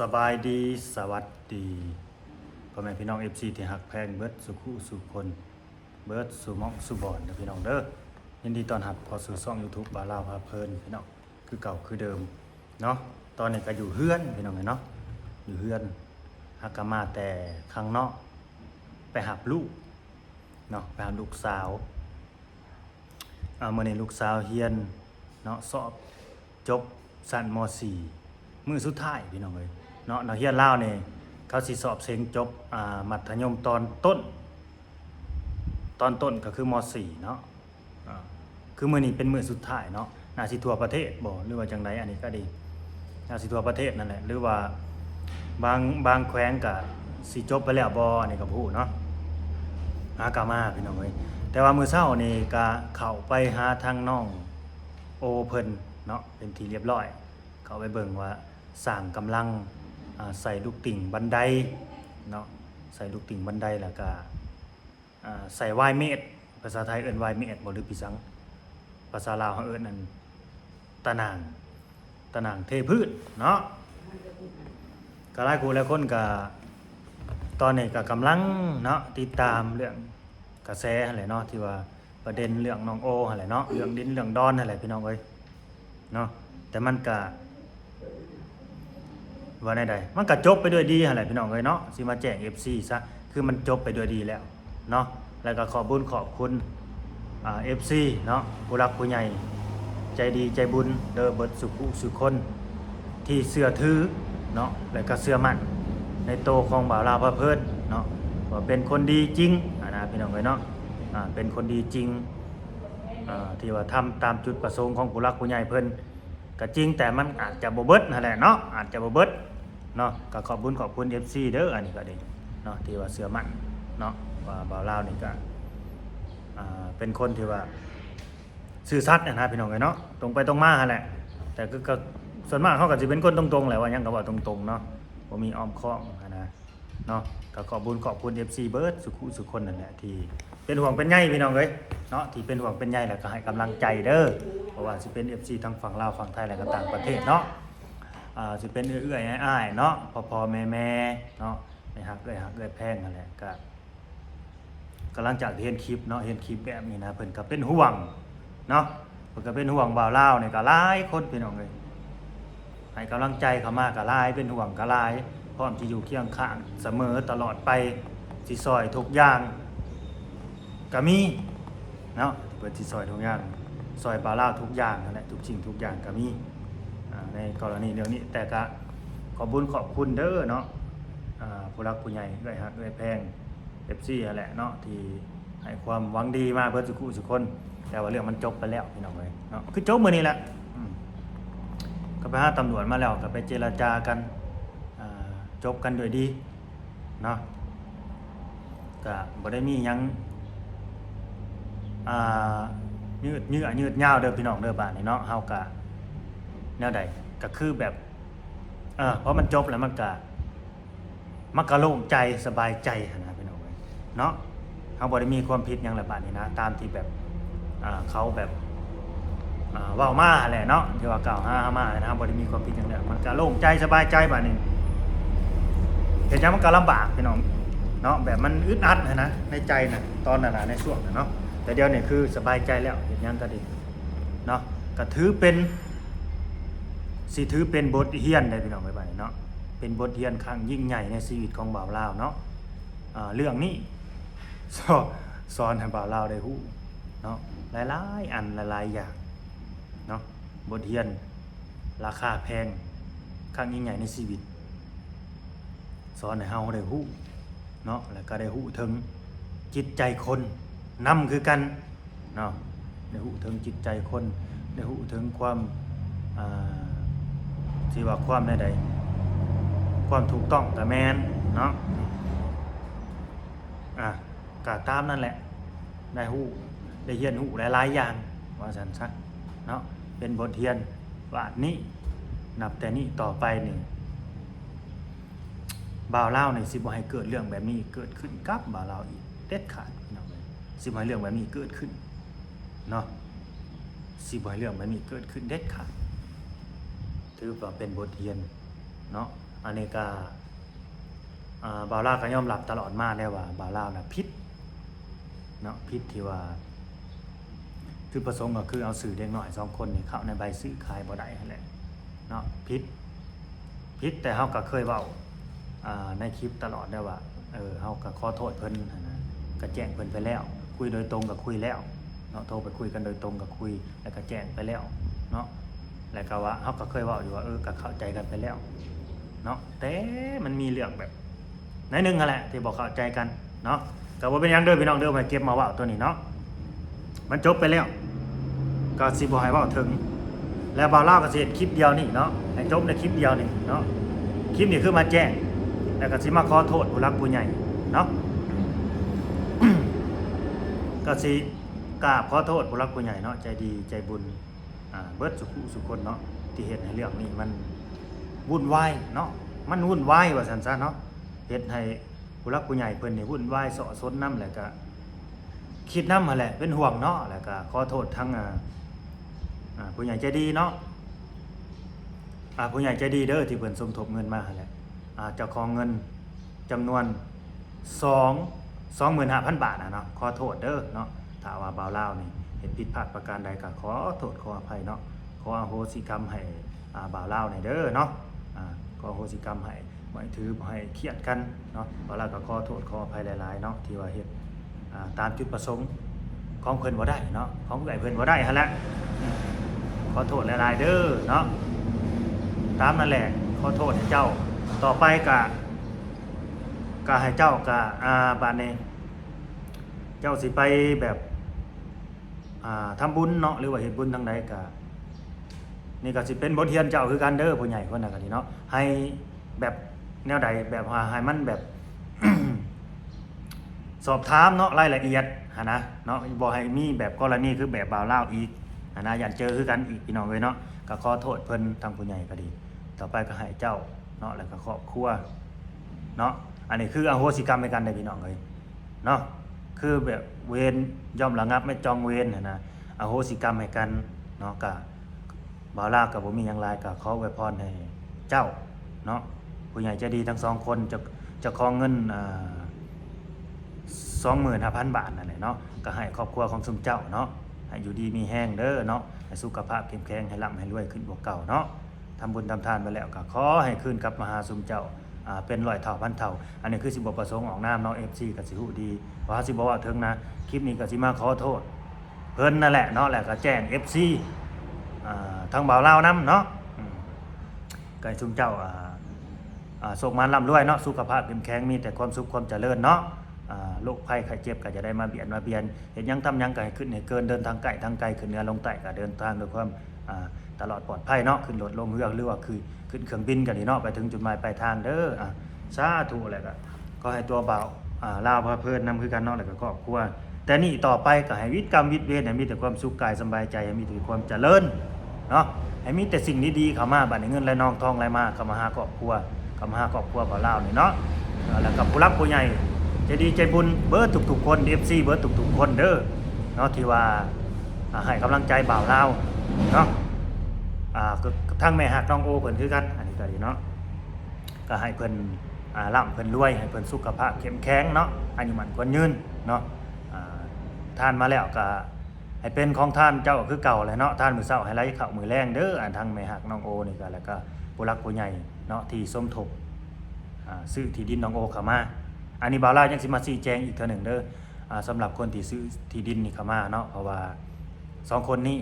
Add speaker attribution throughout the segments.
Speaker 1: สบายดีสวัสดีพ่อแม่พี่น้อง FC ที่ฮักแพงเบิดสุขุสุคนเบิดสุหมองสุบอนเด้อพี่น้องเด้อยินดีต้อนรับเข้าสู่ช่อง YouTube บาลาวพาเพลินพี่น้องคือเก่าคือเดิมเนาะตอนนี้ก็อยู่เฮือนพี่น้องเนาะอยู่เฮือนฮักกะมาแต่ข้างนอกไปหาลูกเนาะไปหาลูกสาวมื้อนี้ลูกสาวเฮียนเนาะสอบจบชั้นม .4 มื้อสุดท้ายพี่น้องเอ้ยเนาะนักเรียนลาวนี่เขาสิสอบเซ็งจบมัธยมตอนต้นก็คือม .4 เนาะคือมื้อนี้เป็นมื้อสุดท้ายเนาะน่าสิทั่วประเทศบ่หรือว่าจังไดอันนี้ก็ดีน่าสิทั่วประเทศนั่นแหละหรือว่าบางแขวงก็สิจบไปแล้วบ่อันนี้ก็บ่ฮู้เนาะกามาพี่น้องเอ้ยแต่ว่ามื้อเช้านี่ก็เข้าไปหาทางน้องโอเพิ่นเนาะเป็นที่เรียบร้อยเข้าไปเบิ่งว่าสร้างกำลังใส่ลูกติ่งบันไดเนาะใส่ลูกติ่งบันไดแล้วก็ใส่วายเมตรภาษาไทยเอิ้นวายเมตรบ่หรือพี่สังภาษาลาวเฮาเอิ้นอันตะนางเทพืชเนาะก็หลายคู่หลายคนก็ตอนนี้ก็กำลังเนาะติดตามเรื่องกระแสนั่นแหละเนาะที่ว่าประเด็นเรื่องน้องโอนั่นแหละเนาะเรื่องดินเรื่องดอนนั่นแหละพี่น้องเอ้ยเนาะแต่มันก็ว่าได้ใดมันก็จบไปด้วยดีหั่นแหละพี่น้องเอ้ยเนาะสิมาแจ้ง FC ซะคือมันจบไปด้วยดีแล้วเนาะแล้วก็ขอบคุณFC เนาะผู้รักผู้ใหญ่ใจดีใจบุญเด้อเบิดสุขคนที่เชื่อถือเนาะแล้วก็เชื่อมั่นในโตของบ่าวลาวพาเพลินเนาะว่าเป็นคนดีจริงนะพี่น้องเอ้ยเนาะเป็นคนดีจริงที่ว่าทำตามจุดประสงค์ของผู้รักผู้ใหญ่เพิ่นก็จริงแต่มันอาจจะบ่เบิดนั่นแหละเนาะอาจจะบ่เบิดเนาะก็ขอบคุณ FC เด้ออันนี้ก็ดีเนาะที่ว่าเชื่อมั่นเนาะว่าบ่าวลาวนี่ก็เป็นคนที่ว่าซื่อสัตย์นะพี่น้องเอ้ยเนาะตรงไปตรงมาหั่นแหละแต่ก็ส่วนมากเขาก็สิเป็นคนตรงๆแหละว่าหยังก็ว่าตรงๆเนาะบ่มีอ้อมค้อมนะเนาะก็ขอบคุณ FC เบิร์ดสุคนนั่นแหละที่เป็นห่วงเป็นใยพี่น้องเอ้ยเนาะที่เป็นห่วงเป็นใยแล้วก็ให้กำลังใจเด้อเพราะว่าสิเป็น FC ทั้งฝั่งลาวฝั่งไทยและก็ต่างประเทศเนาะสิเป็นเอื้อยๆอ้ายๆเนาะพ่อๆแม่ๆเนาะให้ฮักเอื้อยแพงนั่นแหละก็กำลังจากเห็นคลิปเนาะเห็นคลิปแบบนี้นะเพิ่นก็เป็นห่วงเนาะเพิ่นก็เป็นห่วงบ่าวลาวนี่ก็หลายคนพี่น้องเอ้ยให้กำลังใจเขามาก็หลายเป็นห่วงก็หลายพร้อมที่อยู่เคียงข้างเสมอตลอดไปสิซอยทุกอย่างก็มีเนาะเปิดสิซอยทุกอย่างซอยบ่าวลาวทุกอย่างนั่นแหละทุกสิ่งทุกอย่างก็มีในกรณีเรื่องนี้แต่ก็ขอบคุณเด้อเนาะผู้รักผู้ใหญ่เอื้อยฮักเอื้อยแพง FC นั่นแหละเนาะที่ให้ความหวังดีมาเพื่อสุคนแต่ว่าเรื่องมันจบไปแล้วพี่น้องเอ้ยเนาะคือจบมื้อนี้แหละก็ไปหาตำรวจมาแล้วก็ไปเจรจากันจบกันด้วยดีเนาะก็บ่ได้มีหยังยืดยาวเด้อพี่น้องเด้อบ้านนี้เนาะเฮาก็แนวใดก็คือแบบเพราะมันจบแล้วมันก็โล่งใจสบายใจนะพี่น้องเอ้ยเนาะเฮาบ่ได้มีความผิดหยังแล้วบ้านนี้นะตามที่แบบเขาแบบเว้ามาแหละเนาะที่ว่ากล่าวหามานะบ่ได้มีความผิดหยังแล้วมันก็โล่งใจสบายใจบัดนี้เห็นจังมันก็ลำบากพี่น้องเนาะแบบมันอึดอัดนะในใจน่ะตอนนั้นน่ะในช่วงนั้นเนาะแต่เดี๋ยวนี้คือสบายใจแล้วเห็นยังก็ดีเนาะก็ถือเป็นบทเรียนได้พี่น้องไปเนาะเป็นบทเรียนครั้งยิ่งใหญ่ในชีวิตของบ่าวลาวเนาะเรื่องนี้สอนให้บ่าวลาวได้ฮู้เนาะหลายๆอันหลายๆอย่างเนาะบทเรียนราคาแพงครั้งยิ่งใหญ่ในชีวิตสอนให้เฮาได้ฮู้เนาะแล้วก็ได้ฮู้ถึงจิตใจคนนำคือกันเนาะได้ฮู้ถึงจิตใจคนได้ฮู้ถึงความที่ว่าความใดความถูกต้องแต่แม่นเนาะก็ตามนั่นแหละได้ฮู้ได้เรียนฮู้หลายๆอย่างว่าซั่นซะเนาะเป็นบทเรียนว่านี้นับแต่นี้ต่อไปนี่บ่าวลาวนี่สิบ่ให้เกิดเรื่องแบบนี้เกิดขึ้นกับบ่าวลาวอีกเด็ดขาดพี่น้องเอ้ยสิบ่ให้เรื่องแบบนี้เกิดขึ้นเนาะสิบ่ให้เรื่องแบบนี้เกิดขึ้นเด็ดขาดถือว่าเป็นบทเรียนเนาะ อันนี้ก็บ่าวลาวก็ยอมรับตลอดมาได้ว่าบ่าวลาวน่ะผิดเนาะผิดที่ว่าจุดประสงค์ก็คือเอาสื่อเด็กน้อย2คนนี่เข้าในใบซื้อขายบ่ได้นั่นแหละเนาะผิดแต่เฮาก็เคยเว้าในคลิปตลอดได้ว่าเฮาก็ขอโทษเพิ่นนะก็แจ้งเพิ่นไปแล้วคุยโดยตรงก็คุยแล้วเนาะโทรไปคุยกันโดยตรงก็คุยแล้วก็แจ้งไปแล้วเนาะแล้วก็ว่าเฮาก็เคยเว้าอยู่ว่าก็เข้าใจกันไปแล้วเนาะแต่มันมีเรื่องแบบไหนนึงนั่นแหละที่บ่เข้าใจกันเนาะก็บ่เป็นหยังเด้อพี่น้องเด้อมาเก็บมาเว้าตัวนี้เนาะมันจบไปแล้วก็สิบ่ให้เว้าถึงแล้วบ่าวลาวก็สิเฮ็ดคลิปเดียวนี่เนาะให้จบในคลิปเดียวนี่เนาะคลิปนี้คือมาแจ้งแล้วก็สิมาขอโทษผู้หลักผู้ใหญ่เนาะ ก็สิกราบขอโทษผู้หลักผู้ใหญ่เนาะใจดีใจบุญเบิดสุขคนเนาะที่เฮ็ดให้เรื่องนี้มันวุ่นวายเนาะมันวุ่นวายว่าซั่นซะเนาะเฮ็ดให้ผู้หลักผู้ใหญ่เพิ่นนี่วุ่นวายเสาะสนนำแล้วก็คิดนำหั่นแหละเป็นห่วงเนาะแล้วก็ขอโทษทั้งผู้ใหญ่ใจดีเนาะผู้ใหญ่ใจดีเด้อที่เพิ่นสมทบเงินมาหั่นแหละเจ้าของเงินจำนวน25,000 บาทเนาะขอโทษเด้อเนาะถ้าว่าบ่าวลาวนี่เฮ็ดผิดพลาดประการใดก็ขอโทษขออภัยเนาะขออโหสิกรรมให้บ่าวลาวนี่เด้อเนาะขออโหสิกรรมให้บ่ให้ถือบ่ให้เครียดกันเนาะบ่าวลาวก็ขอโทษขออภัยหลายๆเนาะที่ว่าเฮ็ดตามจุดประสงค์ของเพิ่นบ่ได้เนาะของเพิ่นบ่ได้หั่นแหละขอโทษหลายๆเด้อเนาะตามนั่นแหละขอโทษให้เจ้าต่อไปก็ให้เจ้าก็บัดนี้เจ้าสิไปแบบทำบุญเนาะหรือว่าเฮ็ดบุญทางใดก็นี่ก็สิเป็นบทเรียนเจ้าคือกันเด้อผู้ใหญ่คนนั้นก็นี่เนาะให้แบบแนวใดแบบว่าให้มันแบบ สอบถามเนาะรายละเอียดหั่นนะเนาะบ่ให้มีแบบกรณีคือแบบบ่าวลาวอีกหั่นนะอย่าเจอคือกันอีกพี่น้องเอ้ยเนาะก็ขอโทษเพิ่นทางผู้ใหญ่ก็ดีต่อไปก็ให้เจ้าเนาะแล้วก็ครอบครัวเนาะอันนี้คืออโหสิกรรมให้กันได้พี่น้องเอ้ยเนาะคือแบบเวรย่อมระงับไม่จองเวรนะอโหสิกรรมให้กันเนาะก็บ่าวลาวก็บ่มีหยังหลายก็ขออวยพรให้เจ้าเนาะผู้ใหญ่ใจดีทั้ง2คนจะขอเงิน25,000 บาทนั่นแหละเนาะก็ให้ครอบครัวของซุมเจ้าเนาะให้อยู่ดีมีแห้งเด้อเนาะให้สุขภาพเข้มแข็งให้ร่ำให้รวยขึ้นกว่าเก่าเนาะทำบุญทำทานไปแล้วก็ขอให้คืนกลับมาหาซุมเจ้าเป็น100 เท่าพันเท่าอันนี้คือสิบ่ประสงค์ออกนามเนาะ FC ก็สิฮู้ดีว่าสิบ่ว่าถึงนะคลิปนี้ก็สิมาขอโทษเพิ่นนั่นแหละเนาะแล้วก็แจ้ง FC ทางบ่าวลาวนํเนาะก็ให้ซุมเจ้าสุขมันร่ำรวยเนาะสุขภาพเข้มแข็งมีแต่ความสุขความเจริญเนาะโรคภัยไข้เจ็บก็จะได้มาเบียดเห็นยังทำยังก็ให้ขึ้นให้เกินเดินทางไกลขึ้นเหนือลงใต้ก็เดินทางด้วยความตลอดปลอดภัยเนาะขึ้นรถลงเรือหรือว่าคือขึ้นเครื่องบินกันนี่เนาะไปถึงจุดหมายปลายทางเด้อสาธุอะไรก็ให้ตัวบ่าวลาวพาเพิ่นนำคือกันเนาะแล้วก็ครอบครัวแต่นี่ต่อไปก็ให้วิตกรรมวิตเวรให้มีแต่ความสุขกายสบายใจให้มีแต่ความเจริญเนาะให้มีแต่สิ่งดีๆเข้ามาบัดนี้เงินไหลนองทองไหลมาเข้ามาหาครอบครัวบ่าวลาวนี่เนาะแล้วก็ผู้รักผู้ใหญ่ใจดีใจบุญเบิร์ดทุกๆคน FC เบิร์ดทุกๆคนเด้อเนาะที่ว่าให้กำลังใจบ่าวลาวเนาะทั้งแม่ฮักน้องโอเพิ่นคือกันอันนี้ก็ดีเนาะก็ให้เพิ่นร่ำเพิ่นรวยให้เพิ่นสุขภาพเข้มแข็งเนาะอายุมั่นขวัญยืนเนาะทานมาแล้วก็ให้เป็นของท่านเจ้าคือเก่าแหละเนาะท่านมื้อเช้าให้ไหลเข้ามื้อแรงเด้อทั้งแม่ฮักน้องโอนี่ก็แล้วก็ผู้รักผู้ใหญ่เนาะที่สมทบซื้อที่ดินน้องโอเข้ามาอันนี้บ่าวลาวยังสิมาชี้แจงอีกเทื่อหนึ่งเด้อสำหรับคนที่ซื้อที่ดินนี่เข้ามาเนาะเพราะว่า2คนนี้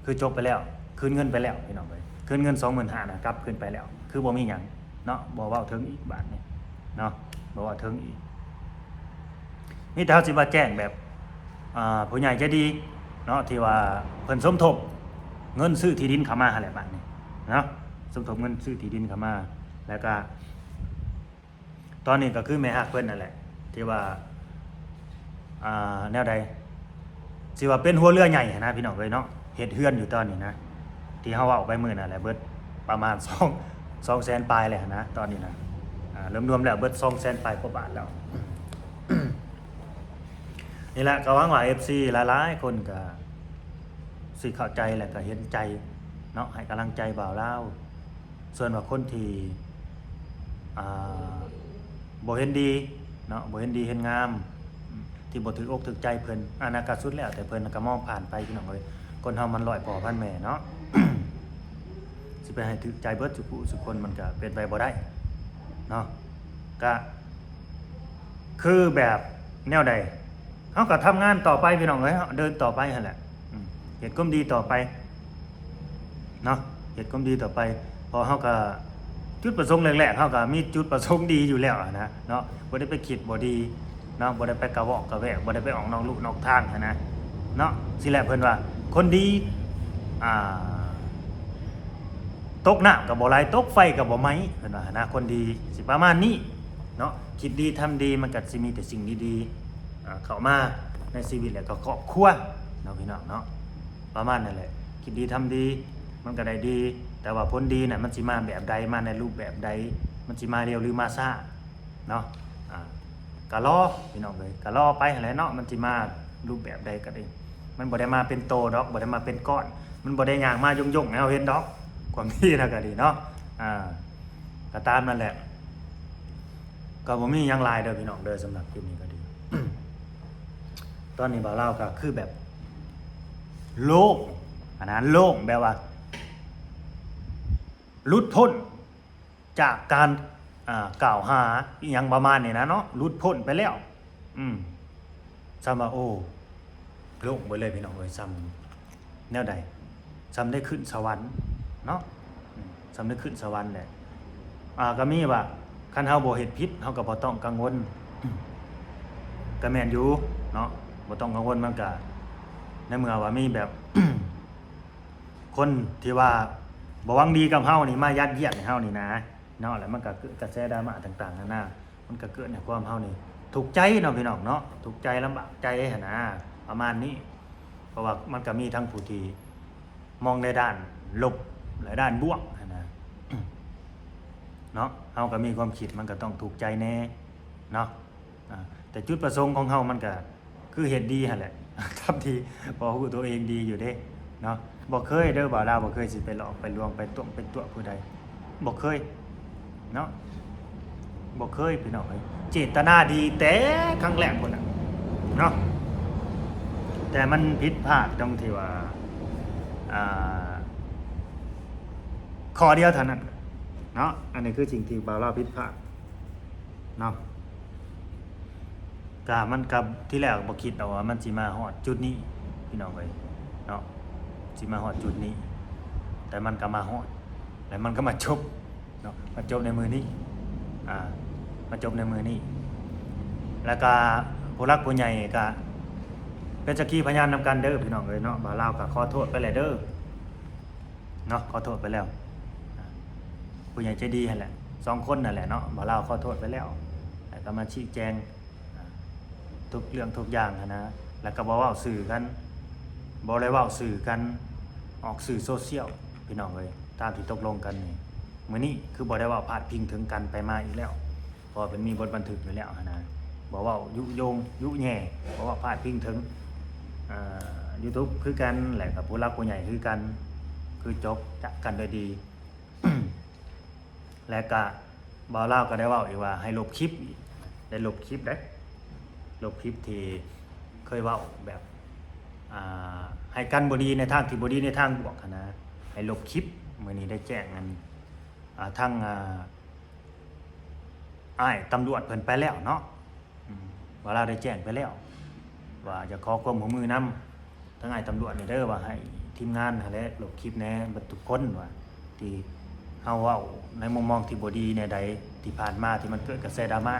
Speaker 1: คือจบไปแล้วคืนเงินไปแล้วพี่น้องเอ้ยคืนเงิน 25,000 นะกลับคืนไปแล้วคือบ่มีหยังเนาะบ่เว้าถึงอีกบาทนี่เนาะบ่ว่าถึงอีกมีแต่เฮาสิมาแจ้งแบบผู้ใหญ่ใจดีเนาะที่ว่าเพิ่นสมทบเงินซื้อที่ดินเข้ามาหั่นแหละบาดนี้เนาะสมทบเงินซื้อที่ดินเข้ามาแล้วก็ตอนนี้ก็คือแม่ฮักเพิ่นนั่นแหละที่ว่าแนวใดสิว่าเป็นหัวเรือใหญ่นะพี่น้องเอ้ยเนาะเฮ็ดเฮือนอยู่ตอนนี้นะที่เฮาเว้าไปมื้อนั่นแหละเบิดประมาณ200,000 ปลายแล้วนะตอนนี้นะรวมๆแล้วเบิด200,000 ปลายกว่าบาทแล้ว นี่แหละก็หวังว่า FC หลายๆคนก็สิเข้าใจและก็เห็นใจเนาะให้กำลังใจบ่าวลาวส่วนว่าคนที่ อ่าบ่เห็นดีเนาะบ่เห็นดีเห็นงามที่บ่ถืออกถือใจเพิ่นอันนั้นก็สุดแล้วแต่เพิ่นก็มองผ่านไปพี่น้องเอ้ยคนเฮามันร้อยพ่อพันแม่เนาะ สิไปให้ถือใจเบิดทุกผู้ทุกคนมันก็เป็นไปบ่ได้เนาะก็คือแบบแนวใดเฮาก็ทำงานต่อไปพี่น้องเอ้ยเดินต่อไปหั่นแหละเฮ็ดความดีต่อไปเนาะเฮ็ดความดีต่อไปพอเฮาก็จุดประสงค์แรกๆเฮาก็มีจุดประสงค์ดีอยู่แล้วนะเนาะบ่ได้ไปคิดบ่ดีเนาะบ่ได้ไปกระวอกกระแวกบ่ได้ไปออกนอกลู่นอกทางนะเนาะสิแหละเพิ่นว่าคนดีอ่าตกน้ำก็บ่ไหลตกไฟก็บ่ไหม้เพิ่นว่านะคนดีสิประมาณนี้เนาะคิดดีทำดีมันก็สิมีแต่สิ่งดีๆเข้ามาในชีวิตแล้วก็ครอบครัวเนาะพี่น้องเนาะประมาณนั้นแหละคิดดีทำดีมันก็ได้ดี แต่ว่าผลดีน่ะมันสิมาแบบใดมาในรูปแบบใดมันสิมาเร็วหรือมาช้าเนาะก็รอพี่น้องเลยก็รอไปหั่นแหละเนาะมันสิมารูปแบบใดก็ได้มันบ่ได้มาเป็นโตดอกบ่ได้มาเป็นก้อนมันบ่ได้ย่างมายงๆให้เฮาเห็นดอกความดีน่ะก็ดีเนาะก็ตามนั่นแหละก็บ่มีหยังหลายเด้อพี่น้องเด้อสำหรับคลิปนี้ก็ดี ตอนนี้บ่าวเล่าก็คือแบบโล่งอันนั้นโล่งแบบว่าหลุดพ้นจากการกล่าวหาอหยังประมาณนี้นะเนาะหลุดพ้นไปแล้วซ้ำว่าโอ้โล่งไปเลยพี่น้องเอ้ยซ้ำแนวใดซ้ำได้ขึ้นสวรรค์เนาะซ้ำได้ขึ้นสวรรค์แหละก็มีว่าคันเฮาบ่เฮ็ดผิดเฮาก็บ่ต้องกังวลก็แม่นอยู่เนาะบ่ต้องกังวลมันก็ในเมื่อว่ามีแบบ คนที่ว่าบ่หวังดีกับเฮานี่มายัดเยียดให้เฮานี่นะเนาะแล้วมันก็เกิดกระแสดราม่าต่างๆนานามันก็เกิดในความเฮานี่ทุกข์ใจเนาะพี่น้องเนาะทุกข์ใจลำบากใจหั่นนะประมาณนี้เพราะว่ามันก็มีทั้งผู้ที่มองในด้านลบและด้านบวกหั่นนะ เนาะเฮาก็มีความคิดมันก็ต้องถูกใจแน่เนาะแต่จุดประสงค์ของเฮามันก็คือเฮ็ดดีหั่นแหละ ทำดีพอฮู้ตัวเองดีอยู่เด้เนาะบ่เคยเด้อบ่าวลาวบ่เคยสิไปหลอกไปลวงไปต้มเป็นตัวผู้ใดบ่เคยเนาะบ่เคยพี่น้องเอ้ยเจตนาดีแต่ครั้งแรกพุ่นน่ะเนาะแต่มันผิดพลาดตรงที่ว่าข้อเดียวเท่านั้นเนาะอันนี้คือสิ่งที่บ่าวลาวผิดพลาดเนาะก็มันกับที่แรกบ่คิดเอาว่ามันสิมาฮอดจุดนี้พี่น้องเอ้ยเนาะสิมาฮอดจุดนี้แต่มันก็มาฮอดแล้วมันก็มาจบเนาะมาจบในมือนี้มาจบในมือนี้แล้วก็ผู้รักผู้ใหญ่ก็เป็นสักขีพยานนำกันเด้อพี่น้องเอ้ยเนาะบ่าวลาวก็ขอโทษไปแล้วเด้อเนาะขอโทษไปแล้วผู้ใหญ่ใจดีหั่นแหละ2คนนั่นแหละเนาะบ่าวลาวขอโทษไปแล้วแล้วก็มาชี้แจงทุกเรื่องทุกอย่างนะแล้วก็บ่เว้าสื่อกันบ่ได้เว้าสื่อกันออกสื่อโซเชียลพี่น้องเอ้ยตามที่ตกลงกันนี่มื้อนี้คือบ่ได้เว้าพาดพิงถึงกันไปมาอีกแล้วเพราะเป็นมีบทบันทึกอยู่แล้วนะบ่เว้ายุโยงยุแย่บ่ว่าพาดพิงถึงYouTube คือกันแหละกับผู้รักผู้ใหญ่คือกันคือจบจากกันด้วยดี และก็บ่าวลาวก็ได้เว้าอีกว่าให้ลบคลิปได้ลบคลิปได้ลบคลิปที่เคยเว้าแบบให้กันบ่ดีในทางที่บ่ดีในทางบวกนะให้ลบคลิปมื้อนี้ได้แจ้งกันทางอ้ายตำรวจเพิ่นไปแล้วเนาะว่าเราได้แจ้งไปแล้วว่าจะขอความร่วมมือนำทางอ้ายตำรวจนี่เด้อว่าให้ทีมงานหั่นแหละลบคลิปแหน่เบิดทุกคนว่าที่เฮาเว้าในมุมมองที่บ่ดีในใดที่ผ่านมาที่มันเกิดกระแสดราม่า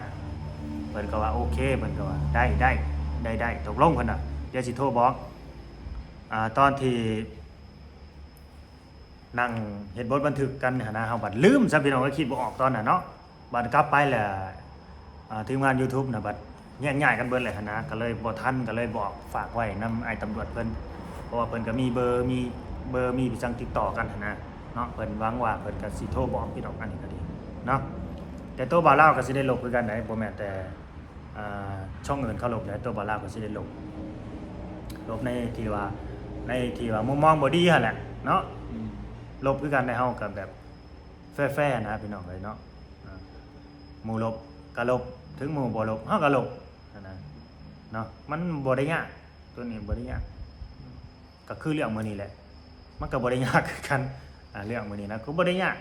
Speaker 1: เพิ่นก็ว่าโอเคเพิ่นก็ว่าได้ตกลงเพิ่นน่ะเดี๋ยวสิโทรบอกตอนที่นั่งเฮ็ดบทบันทึกกันหั่นนะเฮาบัดลืมซะพี่น้องก็คิดบ่ออกตอนน่ะเนาะบัดกลับไปแล้วทีมงาน YouTube น่ะบัดแยกย้ายกันเบิดเลยหั่นนะก็เลยบ่ทันก็เลยบอกฝากไว้นำไอ้ตำรวจเพิ่นเพราะว่าเพิ่นก็มีเบอร์มีจังติดต่อกันหั่นนะเนาะเพิ่นหวังว่าเพิ่นก็สิโทรบอกพี่น้องอันนี้ก็ดีเนาะแต่ตัวบ่าวลาวก็สิได้ลบคือกันได้บ่แม่นแต่ช่องอื่นเขาลบแล้วตัวบ่าวลาวก็สิได้ลบในที่ว่ามุมมองบ่ดีหั่นแหละเนาะลบคือกันได้เฮาก็แบบแฟร์ๆนะพี่น้องเอ้ยเนาะ หมู่ลบก็ลบถึงหมู่บ่ลบเฮาก็ลบนะเนาะมันบ่ได้ยากตัวนี้บ่ได้ยากก็คือเรื่องมื้อนี้แหละมันก็บ่ได้ยากคือกันเรื่องมื้อนี้นะก็บ่ได้ยาก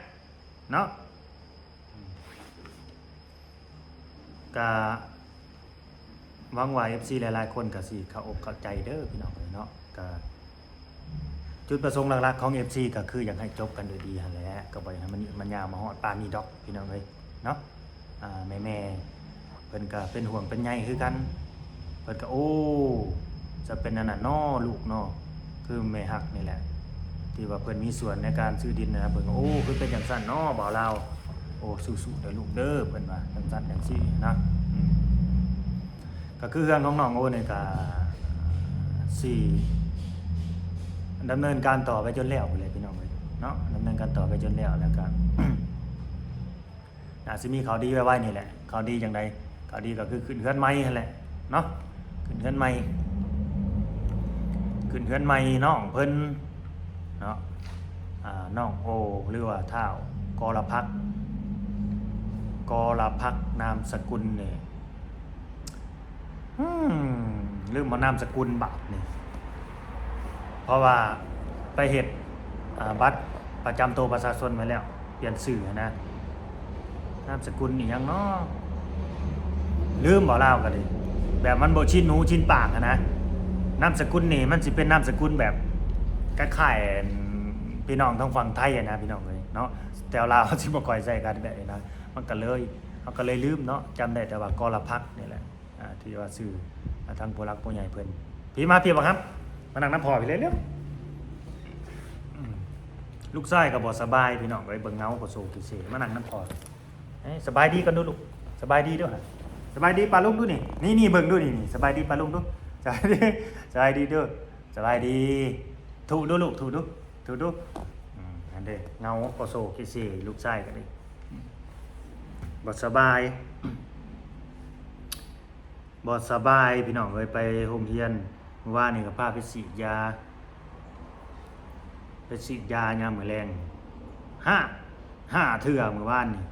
Speaker 1: เนาะก็หวังว่า FC หลายๆคนก็สิเข้าอกเข้าใจเด้อพี่น้องเนาะก็จุดประสงค์หลักๆของ FC ก็คืออยากให้จบกันด้วยดีหั่นแหละก็บ่อยให้มันยาวมาฮอดปานนี้ดอกพี่น้องเอ้ยเนาะแม่เพิ่นก็เป็นห่วงเป็นใยคือกันเพิ่นก็โอ้จะเป็นนั่นน่ะน้อลูกน้อคือแม่ฮักนี่แหละที่ว่าเพิ่นมีส่วนในการซื้อดินนะเพิ่นก็โอ้คือเป็นจังซั่นน้อบ่าวลาวโอ้สู้ๆเด้อลูกเด้อเพิ่นว่าจังซั่นจังซี่นะก็คือเรื่องของน้องโอ้นี่ก็สิดำเนินการต่อไปจนแล้วพุ่นแหละพี่น้องเอ้ยเนาะดำเนินการต่อไปจนแล้วแล้วก็ สิมีข่าวดีไว้นี่แหละข่าวดีจังใดข่าวดีก็คือขึ้นเฮือนใหม่นั่นแหละเนาะขึ้นเฮือนใหม่น้องเพิ่นเนาะน้องโอหรือว่าท้าวกรพักนามสกุลนี่ลืมมานามสกุลบาทนี่เพราะว่าไปเฮ็ดบัตรประจำตัวประชาชนไว้แล้วเปลี่ยนชื่อนะนามสกุลนี่ยังเนาะลืมบ่เล่ากันดิแบบมันบ่ชินหูชินปากนะนามสกุลนี่มันสิเป็นนามสกุลแบบคล้ายๆพี่น้องทางฝั่งไทยนะพี่น้องเอ้ยเนาะแต่ลาวสิบ่ค่อยใช้กันแบบนี้นะมันก็เลยลืมเนาะจำได้แต่ว่ากรพักนี่แหละที่ว่าชื่อทางผู้หลักผู้ใหญ่เพิ่นพี่มาพี่บ่ครับมานั่งน้ำพอพี่เลยเร็วลูกชายก็บ่สบายพี่น้องเอ้ยเบิ่งเงาก็โซกิเสมานั่งน้ำพอสบายดีกันดูลูกสบายดีด้วยสบายดีปลาลุงดูนี่เบิ่งดูนี่สบายดีปลาลุงดูสบายดีด้วยสบายดีถูดูลูกถูดูอันเด้เงาโกโซกิเซลูกชายกันดิบ่สบายพี่น้องเอ้ยไปโรงเรียนว่านี่ก็พาไปฉีดยายามมื้อแรง5เทื่อมื้อวานนี่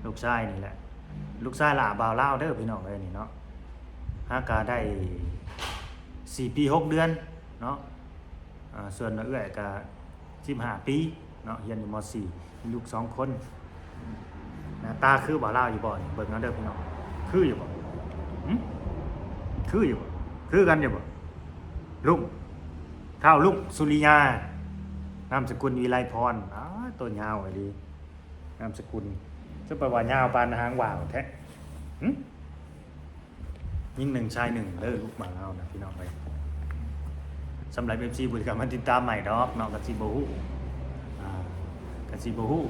Speaker 1: ลูกชายนี่แหละลูกชายหล่าบ่าวลาวเด้อพี่น้องเอ้ยนี่เนาะหากาได้4 ปี 6 เดือนเนาะส่วนเอื้อยก็15 ปีเนาะเรียนอยู่ม.4 มีลูก2 คนหน้าตาคือบ่าวลาวอยู่บ่นี่เบิ่งเอาเด้อพี่น้องคืออยู่บ่คืออยู่บ่คือกันอยู่บ่ลุงข้าวลุงสุริยานามสกุลวิไลพรตัวยาวอ่ะดีนามสกุลซึ่งแปลว่ายาวปานหางว่าวแท้ยิ่ง1ชาย1เด้อลูกหมาเอานะพี่น้องเอ้ยสำหรับ FC บุรีรัมย์มันติดตามใหม่ดอกเนาะก็สิบ่ฮู้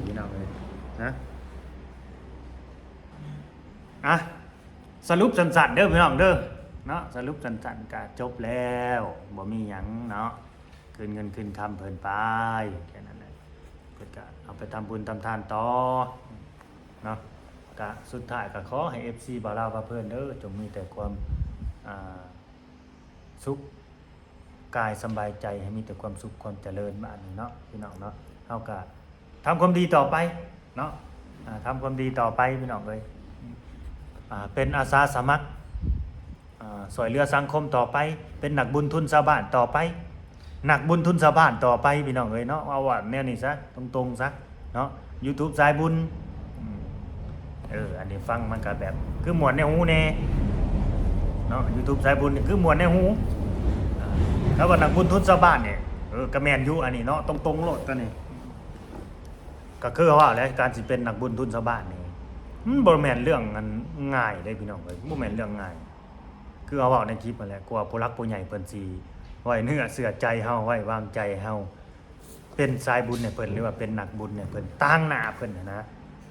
Speaker 1: พี่น้องเอ้ยนะสรุปสั้นๆเด้อพี่น้องเด้อเนาะสรุปสั้นๆก็จบแล้วบ่มีหยังเนาะคืนเงินคืนคำเพิ่นไปแค่นั้นแหละเพิ่นก็เอาไปทำบุญทำทานต่อเนาะก็สุดท้ายก็ขอให้ FC บ่าวลาวพาเพิ่นเด้อจงมีแต่ความสุขกายสบายใจให้มีแต่ความสุขความเจริญบ้านนี้เนาะพี่น้องเนาะเฮาก็ทำความดีต่อไปเนาะทำความดีต่อไปพี่น้องเอ้ยเป็นอาสาสมัครช่วยเหลือสังคมต่อไปเป็นนักบุญทุนชาวบ้านต่อไปนักบุญทุนชาวบ้านต่อไปพี่น้องเอ้ยเนาะเอาว่าแนวนี้ซะตรงๆซะเนาะ YouTube สายบุญอันนี้ฟังมันก็แบบคือม่วนในหูแน่เนาะ YouTube สายบุญนี่คือม่วนในหูแล้วว่านักบุญทุนชาวบ้านเนี่ยก็แม่นอยู่อันนี้เนาะตรงๆโลดตัวนี้ก็คือว่าแล้วการสิเป็นนักบุญทุนชาวบ้านนี่บ่แม่นเรื่องอันง่ายเด้พี่น้องเอ้ยบ่แม่นเรื่องง่ายคือเอาเว้าในคลิปนั่นแหละกว่าผู้หลักผู้ใหญ่เพิ่นสิไว้เนื้อเชื่อใจเฮาไว้วางใจเฮาเป็นสายบุญเนี่ยเพิ่นหรือว่าเป็นนักบุญเนี่ยเพิ่นตั้งหน้าเพิ่นนะ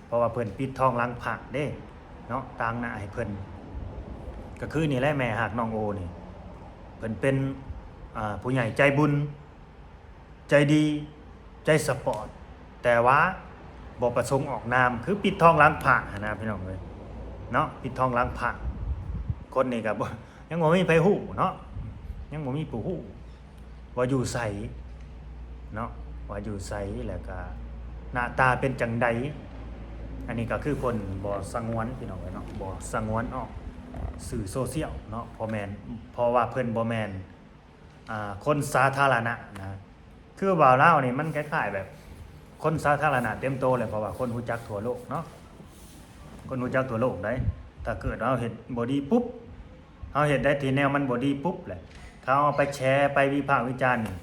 Speaker 1: เพราะว่าเพิ่นปิดทองหลังพระเด้เนาะตั้งหน้าให้เพิ่นก็คือนี่แหละแม่ฮักน้องโอนี่เพิ่นเป็นผู้ใหญ่ใจบุญใจดีใจสปอร์ตแต่ว่าบ่ประสงค์ออกนามคือปิดทองหลังพระนะพี่น้องเอ้ยเนาะปิดทองหลังพระคนนี่ก็บ่ยังบ่มีไผฮู้เนาะยังบ่มีผู้ฮู้ว่าอยู่ไสเนาะว่าอยู่ไสแล้วก็หน้าตาเป็นจังใด อันนี้ก็คือคนบ่สงวนพี่น้องเนาะบ่สงวนออกสื่อโซเชียลเนาะเพราะว่าเพิ่นบ่แม่นคนสาธารณะนะคือบ่าวลาวนี่มันคล้ายๆแบบคนสาธารณะเต็มโตเลยเพราะว่าคนรู้จักทั่วโลกเนาะคนรู้จักทั่วโลกได้ถ้าเกิดเราเฮ็ดบ่ดีปุ๊บเฮาเฮ็ดได้ที่แนวมันบ่ดีปุ๊บแหละเขาเอาไปแชร์ไปวิพากษ์วิจารณ์นี่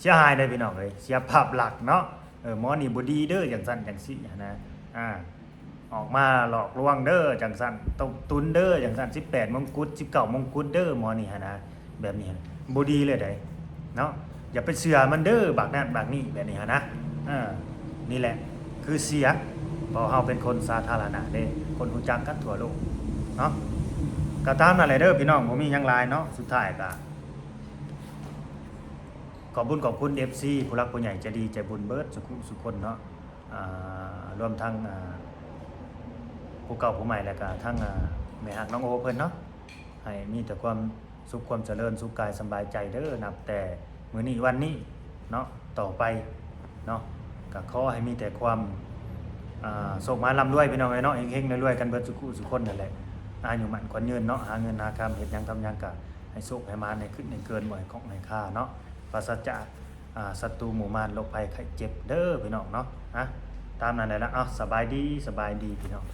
Speaker 1: เสียหายได้พี่น้องเอ้ยเสียภาพลักษณ์เนาะหมอนี่บ่ดีเด้อจังซั่นจังซี่นะออกมาหลอกลวงเด้อจังซั่นตกตุนเด้อจังซั่น18มงกุฎ19มงกุฎเด้อหมอนี่นะแบบนี้บ่ดีเลยได้เนาะอย่าไปเชื่อมันเด้อบักนั้นบักนี้แบบนี้นะนี่แหละคือเสียเพราะเฮาเป็นคนสาธารณะเด้คนรู้จักกันทั่วโลกเนาะก็ตามนั่นแหละเด้อพี่น้องบ่มีหยังหลายเนาะสุดท้ายก็ขอบคุณ FC ผู้รักผู้ใหญ่ใจดีใจบุญเบิดสุขคนเนาะรวมทั้งผู้เก่าผู้ใหม่แล้วก็ทั้งแม่ฮักน้องโอเพิ่นเนาะให้มีแต่ความสุขความเจริญสุขกายสบายใจเด้อนับแต่มื้อนี้วันนี้เนาะต่อไปเนาะก็ขอให้มีแต่ความโชคมาร่ำรวยพี่น้องเนาะเฮงๆรวยๆกันเบิดสุขคนนั่นแหละอายุมั่นขวัญยืนเนาะหาเงินหาคำเฮ็ดหยังทำหยังก็ให้สุขให้มาให้ขึ้นให้เกินบ่ให้ของให้ค่าเนาะปราศจากศัตรูหมู่มารโรคภัยไข้เจ็บเด้อพี่น้องเนาะตามนั้นแหละสบายดีพี่น้อง